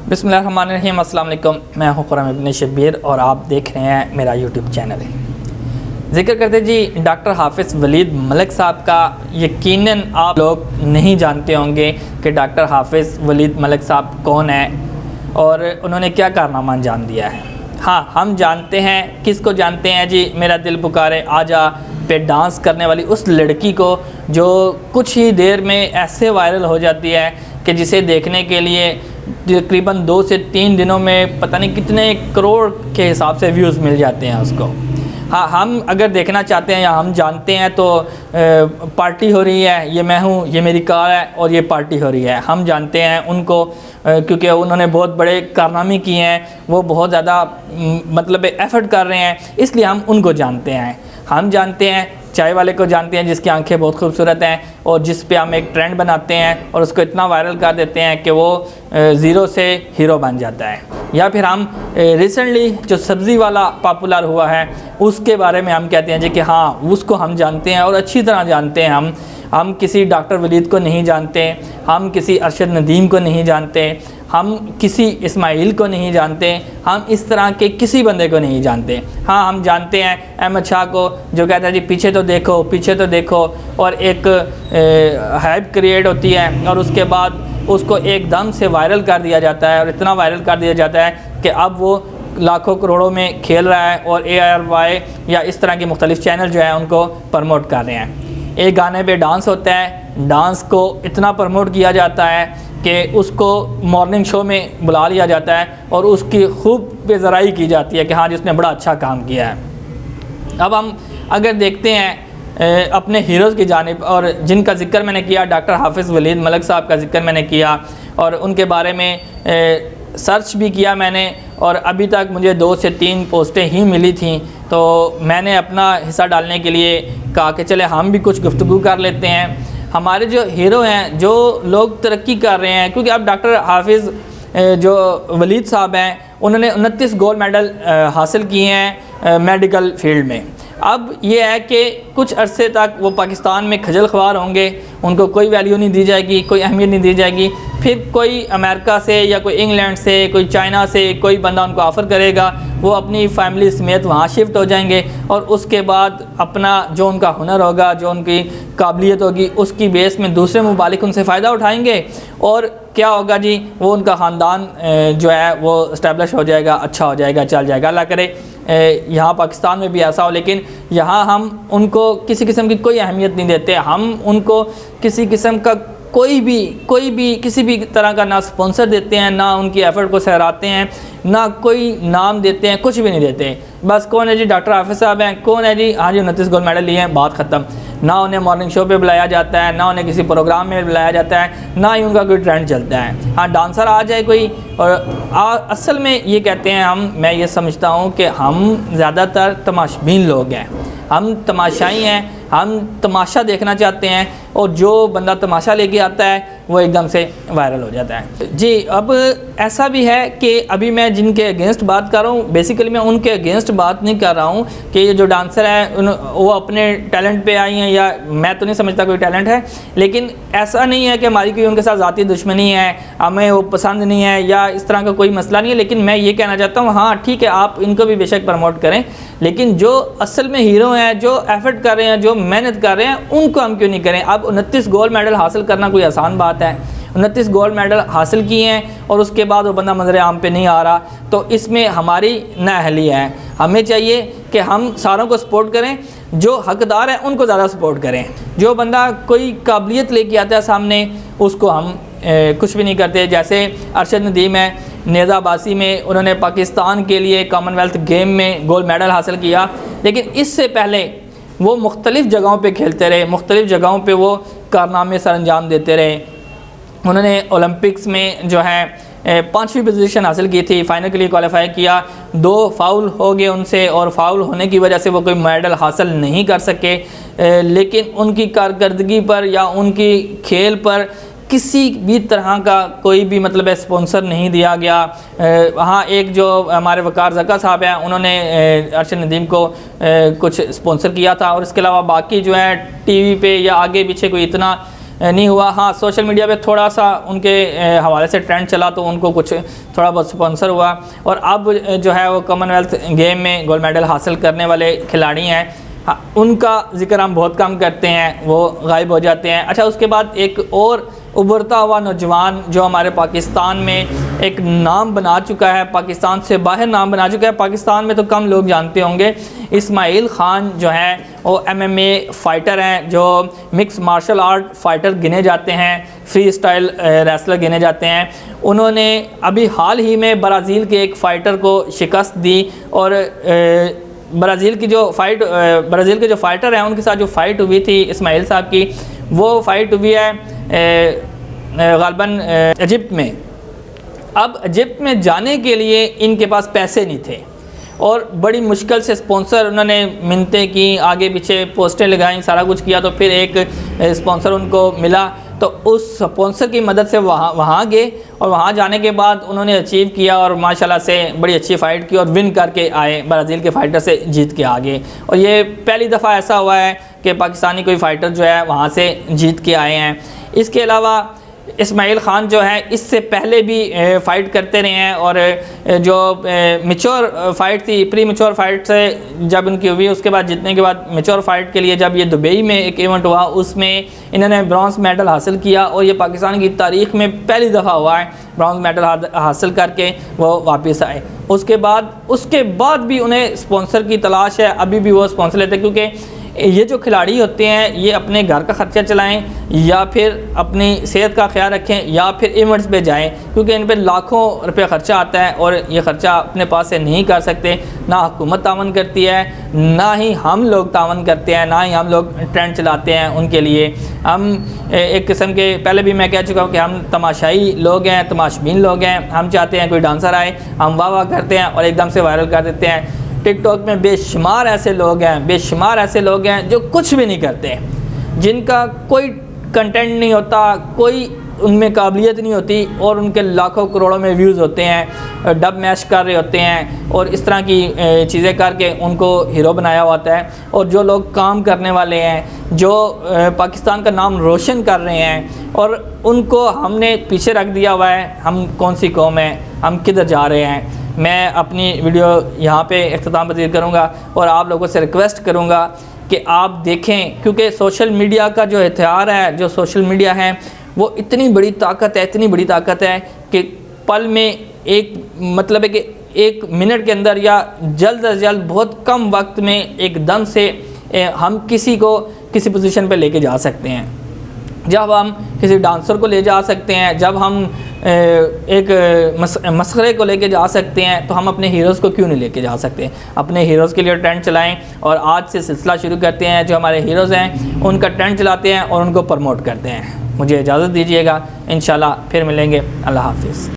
बिस्मिल्लाहिर्रहमानिर्रहीम, अस्सलाम वालेकुम। मैं हूँ खुर्रम इब्न शब्बीर और आप देख रहे हैं मेरा यूट्यूब चैनल है। ज़िक्र करते जी डॉक्टर हाफिज़ वलीद मलिक साहब का। यकीनन आप लोग नहीं जानते होंगे कि डॉक्टर हाफिज़ वलीद मलिक साहब कौन है और उन्होंने क्या कारनामा अंजाम दिया है। हाँ, हम जानते हैं। किसको जानते हैं जी? मेरा दिल पुकारे आजा पे डांस करने वाली उस लड़की को जो कुछ ही देर में ऐसे वायरल हो जाती है कि जिसे देखने के लिए तकरीबन 2 से 3 दिनों में पता नहीं कितने करोड़ के हिसाब से व्यूज़ मिल जाते हैं उसको। हाँ, हम अगर देखना चाहते हैं या हम जानते हैं तो पार्टी हो रही है, ये मैं हूँ, ये मेरी कार है और ये पार्टी हो रही है। हम जानते हैं उनको क्योंकि उन्होंने बहुत बड़े कारनामे किए हैं, वो बहुत ज़्यादा मतलब एफ़र्ट कर रहे हैं, इसलिए हम उनको जानते हैं। हम जानते हैं चाय वाले को जानते हैं जिसकी आंखें बहुत खूबसूरत हैं और जिस पे हम एक ट्रेंड बनाते हैं और उसको इतना वायरल कर देते हैं कि वो ज़ीरो से हीरो बन जाता है। या फिर हम रिसेंटली जो सब्ज़ी वाला पॉपुलर हुआ है उसके बारे में हम कहते हैं जी कि हाँ, उसको हम जानते हैं और अच्छी तरह जानते हैं। हम किसी डॉक्टर वलीद को नहीं जानते, हम किसी अरशद नदीम को नहीं जानते, हम किसी इस्माइल को नहीं जानते, हम इस तरह के किसी बंदे को नहीं जानते। हाँ, हम जानते हैं अहमद शाह को जो कहता है जी पीछे तो देखो, पीछे तो देखो, और एक हाइप क्रिएट होती है और उसके बाद उसको एकदम से वायरल कर दिया जाता है और इतना वायरल कर दिया जाता है कि अब वो लाखों करोड़ों में खेल रहा है और ARY या इस तरह के मुख्तलिफ़ चैनल जो है उनको प्रमोट कर रहे हैं। एक गाने पे डांस होता है, डांस को इतना प्रमोट किया जाता है कि उसको मॉर्निंग शो में बुला लिया जाता है और उसकी खूब बेज़राई की जाती है कि हाँ जिसने बड़ा अच्छा काम किया है। अब हम अगर देखते हैं अपने हीरोज़ की जानिब, और जिनका ज़िक्र मैंने किया, डॉक्टर हाफिज़ वलीद मलिक साहब का ज़िक्र मैंने किया और उनके बारे में सर्च भी किया मैंने, और अभी तक मुझे 2 से 3 पोस्टें ही मिली थी। तो मैंने अपना हिस्सा डालने के लिए कहा कि चले हम भी कुछ गुफ्तगू कर लेते हैं। हमारे जो हीरो हैं, जो लोग तरक्की कर रहे हैं, क्योंकि अब डॉक्टर हाफिज़ जो वलीद साहब हैं उन्होंने 29 गोल्ड मेडल हासिल किए हैं मेडिकल फील्ड में। अब ये है कि कुछ अरसे तक वो पाकिस्तान में खजल ख्वार होंगे, उनको कोई वैल्यू नहीं दी जाएगी, कोई अहमियत नहीं दी जाएगी। फिर कोई अमेरिका से या कोई इंग्लैंड से, कोई चाइना से कोई बंदा उनको ऑफ़र करेगा, वो अपनी फैमिली समेत वहाँ शिफ्ट हो जाएंगे और उसके बाद अपना जो उनका हुनर होगा, जो उनकी काबिलियत होगी, उसकी बेस में दूसरे मुमालिक उनसे फ़ायदा उठाएंगे और क्या होगा जी, वो उनका ख़ानदान जो है वो इस्टेब्लिश हो जाएगा, अच्छा हो जाएगा, चल जाएगा। अल्लाह करे यहाँ पाकिस्तान में भी ऐसा हो, लेकिन यहाँ हम उनको किसी किस्म की कोई अहमियत नहीं देते। हम उनको किसी किस्म का कोई भी किसी भी तरह का ना स्पॉन्सर देते हैं, ना उनकी एफ़र्ट को सहराते हैं, ना कोई नाम देते हैं, कुछ भी नहीं देते। बस कौन है जी? डॉक्टर हाफिज़ साहब हैं। कौन है जी? हाँ जी, 29 गोल्ड मेडल लिए हैं, बात ख़त्म। ना उन्हें मॉर्निंग शो पे बुलाया जाता है, ना उन्हें किसी प्रोग्राम में बुलाया जाता है, ना ही उनका कोई ट्रेंड चलता है। हाँ, डांसर आ जाए कोई, और असल में ये कहते हैं मैं ये समझता हूँ कि हम ज़्यादातर तमाशबीन लोग हैं, हम तमाशाई हैं, हम तमाशा देखना चाहते हैं और जो बंदा तमाशा लेके आता है वो एकदम से वायरल हो जाता है जी। अब ऐसा भी है कि अभी मैं जिनके अगेंस्ट बात कर रहा हूँ, बेसिकली मैं उनके अगेंस्ट बात नहीं कर रहा हूँ कि ये जो डांसर है वो अपने टैलेंट पे आई हैं, या मैं तो नहीं समझता कोई टैलेंट है, लेकिन ऐसा नहीं है कि हमारी कोई उनके साथ ज़ाती दुश्मनी है, हमें वो पसंद नहीं है या इस तरह का कोई मसला नहीं है। लेकिन मैं ये कहना चाहता हूँ, हाँ ठीक है, आप इनको भी बेशक प्रमोट करें, लेकिन जो असल में हीरो हैं, जो एफ़र्ट कर रहे हैं, जो मेहनत कर रहे हैं, उनको हम क्यों नहीं करें? अब 29 गोल्ड मेडल हासिल करना कोई आसान बात है? 29 गोल्ड मेडल हासिल किए हैं और उसके बाद वो बंदा मंजर आम पे नहीं आ रहा, तो इसमें हमारी नाअहली है। हमें चाहिए कि हम सारों को सपोर्ट करें, जो हकदार हैं उनको ज़्यादा सपोर्ट करें। जो बंदा कोई काबिलियत लेके आता है सामने, उसको हम कुछ भी नहीं करते। जैसे अरशद नदीम है, नेज़ाबाजी में उन्होंने पाकिस्तान के लिए कॉमनवेल्थ गेम में गोल्ड मेडल हासिल किया, लेकिन इससे पहले वो मुख्तलिफ़ जगहों पे खेलते रहे, मुख्तलिफ़ जगहों पे वो कारनामे सर अंजाम देते रहे। उन्होंने ओलंपिक्स में जो है 5वीं पोजीशन हासिल की थी, फाइनल के लिए क्वालिफाई किया, 2 फाउल हो गए उनसे और फाउल होने की वजह से वो कोई मेडल हासिल नहीं कर सके। लेकिन उनकी कारकर्दगी पर या उनकी खेल पर किसी भी तरह का कोई भी मतलब स्पॉन्सर नहीं दिया गया। हाँ, एक जो हमारे वकार ज़का साहब हैं, उन्होंने अरशद नदीम को कुछ स्पॉन्सर किया था, और इसके अलावा बाकी जो है टीवी पे या आगे पीछे कोई इतना नहीं हुआ। हाँ, सोशल मीडिया पे थोड़ा सा उनके हवाले से ट्रेंड चला तो उनको कुछ थोड़ा बहुत स्पॉन्सर हुआ, और अब जो है वो कॉमनवेल्थ गेम में गोल्ड मेडल हासिल करने वाले खिलाड़ी हैं, हाँ, उनका जिक्र हम बहुत कम करते हैं, वो गायब हो जाते हैं। अच्छा, उसके बाद एक और उभरता हुआ नौजवान जो हमारे पाकिस्तान में एक नाम बना चुका है, पाकिस्तान से बाहर नाम बना चुका है, पाकिस्तान में तो कम लोग जानते होंगे, इस्माइल खान जो हैं वो MMA फ़ाइटर हैं, जो मिक्स मार्शल आर्ट फ़ाइटर गिने जाते हैं, फ्री स्टाइल रेसलर गिने जाते हैं। उन्होंने अभी हाल ही में ब्राज़ील के एक फ़ाइटर को शिकस्त दी, और ब्राज़ील के जो फ़ाइटर हैं उनके साथ जो फ़ाइट हुई थी इस्माइल साहब की, वो फ़ाइट हुई है ग़ालिबन इजिप्ट में। अब इजिप्ट में जाने के लिए इनके पास पैसे नहीं थे, और बड़ी मुश्किल से स्पॉन्सर उन्होंने मिन्नतें की, आगे पीछे पोस्टें लगाई, सारा कुछ किया, तो फिर एक स्पॉन्सर उनको मिला, तो उस स्पॉन्सर की मदद से वहाँ गए, और वहाँ जाने के बाद उन्होंने अचीव किया, और माशाल्लाह से बड़ी अच्छी फ़ाइट की और विन करके आए, ब्राज़ील के फ़ाइटर से जीत के आ गए। और ये पहली दफ़ा ऐसा हुआ है कि पाकिस्तानी कोई फ़ाइटर जो है वहाँ से जीत के आए हैं। इसके अलावा इस्माइल खान जो है इससे पहले भी फ़ाइट करते रहे हैं, और जो मैच्योर फ़ाइट थी, प्री मैच्योर फ़ाइट से जब उनकी हुई, उसके बाद जीतने के बाद मैच्योर फ़ाइट के लिए जब ये दुबई में एक इवेंट हुआ, उसमें इन्होंने ब्रॉन्ज़ मेडल हासिल किया, और ये पाकिस्तान की तारीख़ में पहली दफ़ा हुआ है ब्रॉन्ज़ मेडल हासिल करके वो वापस आए। उसके बाद भी उन्हें स्पॉन्सर की तलाश है, अभी भी वो स्पॉन्सर लेते हैं, क्योंकि ये जो खिलाड़ी होते हैं ये अपने घर का ख़र्चा चलाएं, या फिर अपनी सेहत का ख्याल रखें, या फिर इवेंट्स पे जाएं, क्योंकि इन पे लाखों रुपए ख़र्चा आता है, और ये ख़र्चा अपने पास से नहीं कर सकते। ना हुकूमत तावन करती है, ना ही हम लोग तावन करते हैं, ना ही हम लोग ट्रेंड चलाते हैं उनके लिए। हम एक किस्म के, पहले भी मैं कह चुका हूँ कि हम तमाशाई लोग हैं, तमाशबीन लोग हैं। हम चाहते हैं कोई डांसर आए, हम वाह करते हैं और एकदम से वायरल कर देते हैं। टिकटॉक में बेशुमार ऐसे लोग हैं जो कुछ भी नहीं करते, जिनका कोई कंटेंट नहीं होता, कोई उनमें काबिलियत नहीं होती, और उनके लाखों करोड़ों में व्यूज़ होते हैं, डब मैश कर रहे होते हैं, और इस तरह की चीज़ें करके उनको हीरो बनाया होता है। और जो लोग काम करने वाले हैं, जो पाकिस्तान का नाम रोशन कर रहे हैं, और उनको हमने पीछे रख दिया हुआ है। हम कौन सी कौम है, हम किधर जा रहे हैं। मैं अपनी वीडियो यहाँ पे इख्तिताम पज़ीर करूँगा, और आप लोगों से रिक्वेस्ट करूँगा कि आप देखें, क्योंकि सोशल मीडिया का जो हथियार है, जो सोशल मीडिया है, वो इतनी बड़ी ताकत है कि पल में मतलब है कि 1 मिनट के अंदर या जल्द से जल्द बहुत कम वक्त में एकदम से हम किसी को किसी पोजीशन पे लेके जा सकते हैं। जब हम किसी डांसर को ले जा सकते हैं, जब हम एक मसखरे को लेके जा सकते हैं, तो हम अपने हीरोज़ को क्यों नहीं लेके जा सकते। अपने हीरोज़ के लिए ट्रेंड चलाएं, और आज से सिलसिला शुरू करते हैं। जो हमारे हीरोज़ हैं उनका ट्रेंड चलाते हैं और उनको प्रमोट करते हैं। मुझे इजाज़त दीजिएगा, इंशाल्लाह फिर मिलेंगे। अल्लाह हाफ़िज़।